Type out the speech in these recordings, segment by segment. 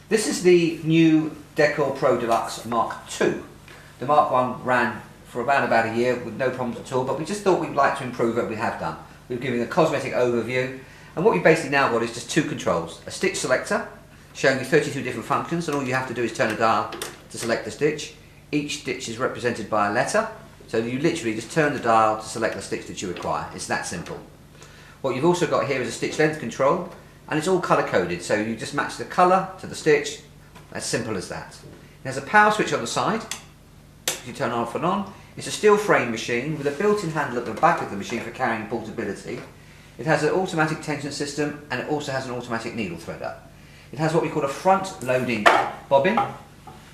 This is the new Decor Pro Deluxe Mk2. The Mark 1 ran for about a year with no problems at all, but we just thought we'd like to improve it. We have done. We've given a cosmetic overview, and what we basically now got is just two controls. A stitch selector, showing you 32 different functions, and all you have to do is turn a dial to select the stitch. Each stitch is represented by a letter, so you literally just turn the dial to select the stitch that you require. It's that simple. What you've also got here is a stitch length control, and it's all colour coded, so you just match the colour to the stitch. As simple as that. It has a power switch on the side, you turn off and on. It's a steel frame machine with a built-in handle at the back of the machine for carrying portability. It has an automatic tension system, and it also has an automatic needle threader. It has what we call a front loading bobbin.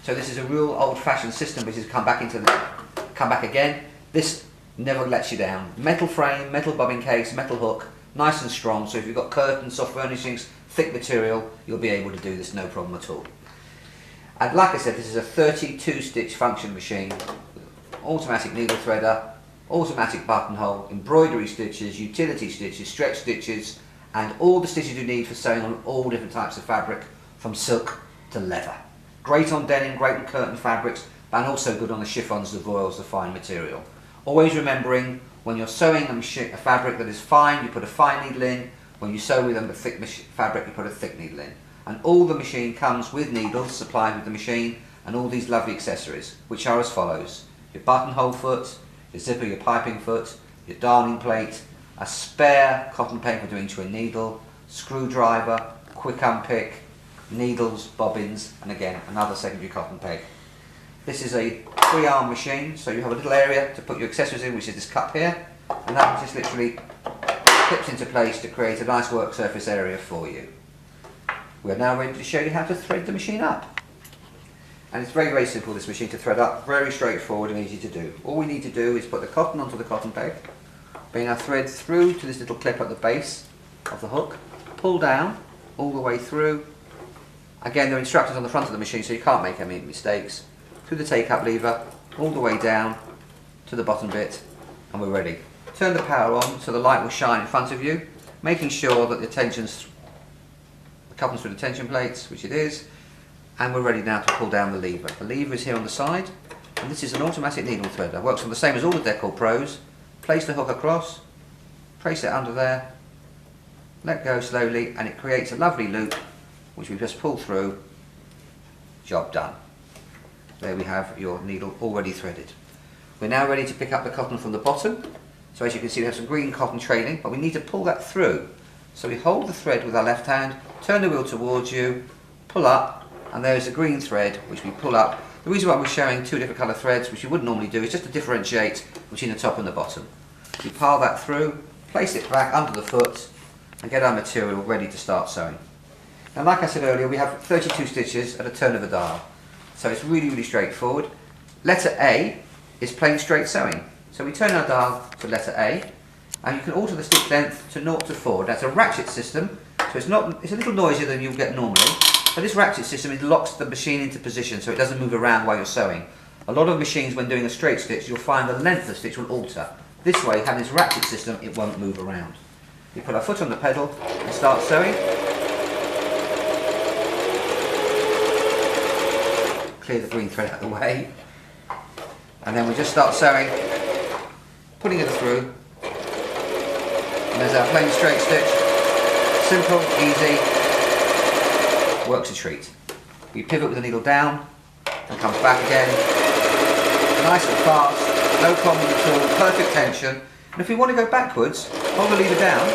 So this is a real old-fashioned system which has come back again. This never lets you down. Metal frame, metal bobbin case, metal hook, nice and strong, so if you've got curtains, soft furnishings, thick material, you'll be able to do this no problem at all. And like I said, this is a 32 stitch function machine, automatic needle threader, automatic buttonhole, embroidery stitches, utility stitches, stretch stitches, and all the stitches you need for sewing on all different types of fabric, from silk to leather. Great on denim, great on curtain fabrics, and also good on the chiffons, the voiles, the fine material. Always remembering, when you're sewing a fabric that is fine, you put a fine needle in. When you sew with a thick fabric, you put a thick needle in. And all the machine comes with needles supplied with the machine, and all these lovely accessories, which are as follows: your buttonhole foot, your zipper, your piping foot, your darning plate, a spare cotton paper to inch a needle, screwdriver, quick unpick, needles, bobbins, and again another secondary cotton peg. This is a 3-arm machine, so you have a little area to put your accessories in, which is this cup here, and that just literally clips into place to create a nice work surface area for you. We are now ready to show you how to thread the machine up. And it's very, very simple, this machine to thread up, very straightforward and easy to do. All we need to do is put the cotton onto the cotton peg, bring our thread through to this little clip at the base of the hook, pull down all the way through. Again, there are instructions on the front of the machine, so you can't make any mistakes. Through the take-up lever, all the way down to the bottom bit, and we're ready. Turn the power on so the light will shine in front of you, making sure that the cotton's through the tension plates, which it is, and we're ready now to pull down the lever. The lever is here on the side, and this is an automatic needle threader. Works on the same as all the Decor Pros. Place the hook across, place it under there, let go slowly, and it creates a lovely loop, which we just pull through. Job done. There we have your needle already threaded. We're now ready to pick up the cotton from the bottom. So as you can see, we have some green cotton trailing, but we need to pull that through. So we hold the thread with our left hand, turn the wheel towards you, pull up, and there is a green thread which we pull up. The reason why we're showing two different colour threads, which you wouldn't normally do, is just to differentiate between the top and the bottom. We pile that through, place it back under the foot, and get our material ready to start sewing. Now, like I said earlier, we have 32 stitches at a turn of a dial. So it's really, really straightforward. Letter A is plain straight sewing. So we turn our dial to letter A, and you can alter the stitch length to 0 to 4. That's a ratchet system, so it's a little noisier than you'll get normally. But this ratchet system, it locks the machine into position so it doesn't move around while you're sewing. A lot of machines, when doing a straight stitch, you'll find the length of the stitch will alter. This way, having this ratchet system, it won't move around. We put our foot on the pedal and start sewing. Clear the green thread out of the way, and then we just start sewing, putting it through, and there's our plain straight stitch. Simple, easy, works a treat. We pivot with the needle down and comes back again, nice and fast, no problem at all, perfect tension. And if we want to go backwards, hold the lever down,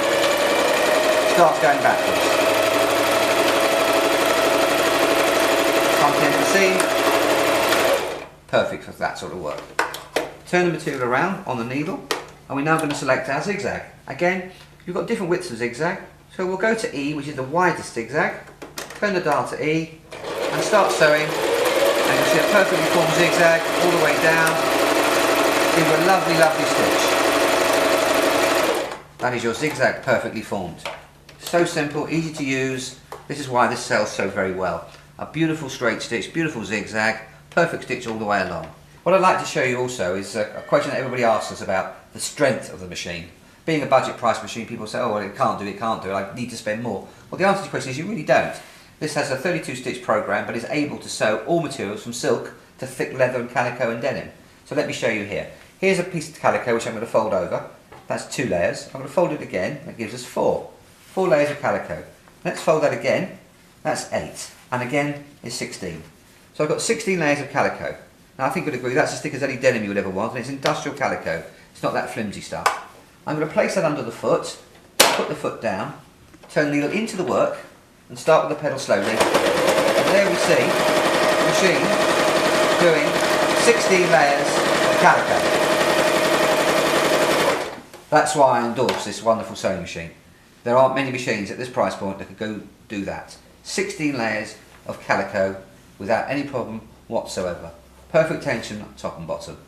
starts going backwards. Come to the end of the seam. Perfect for that sort of work. Turn the material around on the needle, and we're now going to select our zigzag. Again, you've got different widths of zigzag, so we'll go to E, which is the widest zigzag. Turn the dial to E, and start sewing, and you'll see a perfectly formed zigzag all the way down into a lovely, lovely stitch. That is your zigzag perfectly formed. So simple, easy to use. This is why this sells so very well. A beautiful straight stitch, beautiful zigzag, perfect stitch all the way along. What I'd like to show you also is a question that everybody asks us about the strength of the machine. Being a budget price machine, people say, oh, well, it can't do it, I need to spend more. Well, the answer to the question is you really don't. This has a 32 stitch program, but is able to sew all materials from silk to thick leather and calico and denim. So let me show you here. Here's a piece of calico which I'm going to fold over. That's 2 layers. I'm going to fold it again. That gives us 4. 4 layers of calico. Let's fold that again. That's 8. And again is 16. So I've got 16 layers of calico. Now I think you'd agree that's as thick as any denim you would ever want, and it's industrial calico. It's not that flimsy stuff. I'm going to place that under the foot, put the foot down, turn the needle into the work, and start with the pedal slowly. And there we see the machine doing 16 layers of calico. That's why I endorse this wonderful sewing machine. There aren't many machines at this price point that could go do that. 16 layers of calico without any problem whatsoever. Perfect tension top and bottom.